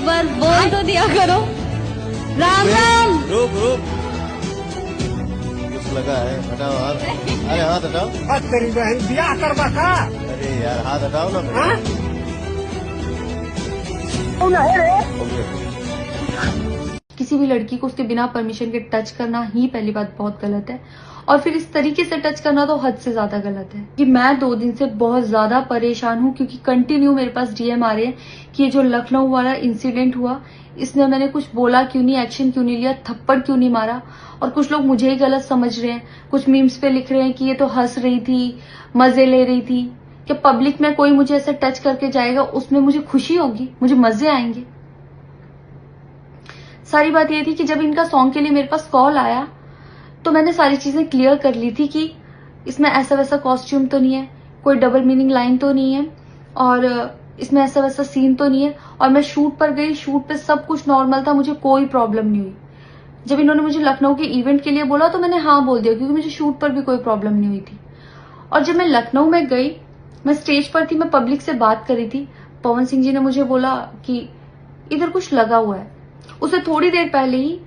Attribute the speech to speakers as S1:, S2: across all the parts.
S1: बार बोल तो दिया करो। राम राम।
S2: रुक रुक, कुछ लगा है, हटाओ हाथ। अरे हाथ हटाओ।
S3: तेरी बहन ब्याह करवा का।
S2: अरे यार हाथ हटाओ ना।
S3: हाँ?
S4: किसी भी लड़की को उसके बिना परमिशन के टच करना ही पहली बात बहुत गलत है, और फिर इस तरीके से टच करना तो हद से ज्यादा गलत है। कि मैं 2 दिन से बहुत ज्यादा परेशान हूँ, क्योंकि कंटिन्यू मेरे पास डीएम आ रहे हैं कि ये जो लखनऊ वाला इंसिडेंट हुआ, इसमें मैंने कुछ बोला क्यों नहीं, एक्शन क्यों नहीं लिया, थप्पड़ क्यों नहीं मारा। और कुछ लोग मुझे ही गलत समझ रहे हैं, कुछ मीम्स पे लिख रहे हैं कि ये तो हंस रही थी, मजे ले रही थी। कि पब्लिक में कोई मुझे ऐसे टच करके जाएगा, उसमें मुझे खुशी होगी, मुझे मजे आएंगे। सारी बात ये थी कि जब इनका सॉन्ग के लिए मेरे पास कॉल आया तो मैंने सारी चीजें क्लियर कर ली थी कि इसमें ऐसा वैसा कॉस्ट्यूम तो नहीं है, कोई डबल मीनिंग लाइन तो नहीं है, और इसमें ऐसा वैसा सीन तो नहीं है। और मैं शूट पर गई, शूट पे सब कुछ नॉर्मल था, मुझे कोई प्रॉब्लम नहीं हुई। जब इन्होंने मुझे लखनऊ के इवेंट के लिए बोला तो मैंने हाँ बोल दिया, क्योंकि मुझे शूट पर भी कोई प्रॉब्लम नहीं हुई थी। और जब मैं लखनऊ में गई, मैं स्टेज पर थी, मैं पब्लिक से बात कर रही थी, पवन सिंह जी ने मुझे बोला कि इधर कुछ लगा हुआ है। उससे थोड़ी देर पहले ही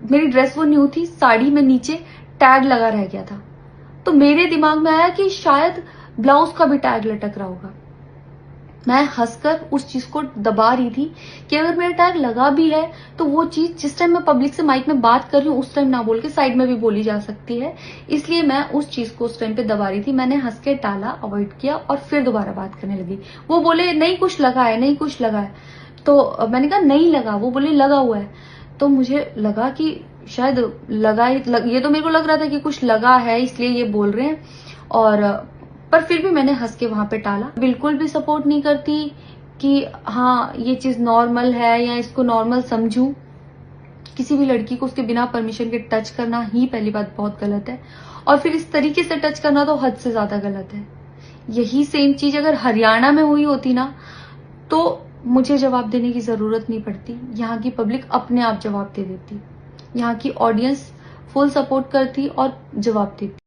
S4: मेरी ड्रेस वो न्यू थी, साड़ी में नीचे टैग लगा रह गया था, तो मेरे दिमाग में आया कि शायद ब्लाउज का भी टैग लटक रहा होगा। मैं हंसकर उस चीज को दबा रही थी कि अगर मेरा टैग लगा भी है तो वो चीज जिस टाइम मैं पब्लिक से माइक में बात कर रही हूँ उस टाइम ना बोल के साइड में भी बोली जा सकती है, इसलिए मैं उस चीज को उस टाइम पे दबा रही थी। मैंने हंस के टाला, अवॉइड किया और फिर दोबारा बात करने लगी। वो बोले नहीं कुछ लगा है, नहीं कुछ लगा है, तो मैंने कहा नहीं लगा। वो बोले लगा हुआ है। तो मुझे लगा कि शायद ये तो मेरे को लग रहा था कि कुछ लगा है इसलिए ये बोल रहे हैं, और पर फिर भी मैंने हंस के वहां पे टाला। बिल्कुल भी सपोर्ट नहीं करती कि हाँ ये चीज नॉर्मल है या इसको नॉर्मल समझूं। किसी भी लड़की को उसके बिना परमिशन के टच करना ही पहली बात बहुत गलत है, और फिर इस तरीके से टच करना तो हद से ज्यादा गलत है। यही सेम चीज अगर हरियाणा में हुई होती ना तो मुझे जवाब देने की जरूरत नहीं पड़ती, यहाँ की पब्लिक अपने आप जवाब दे देती, यहाँ की ऑडियंस फुल सपोर्ट करती और जवाब देती।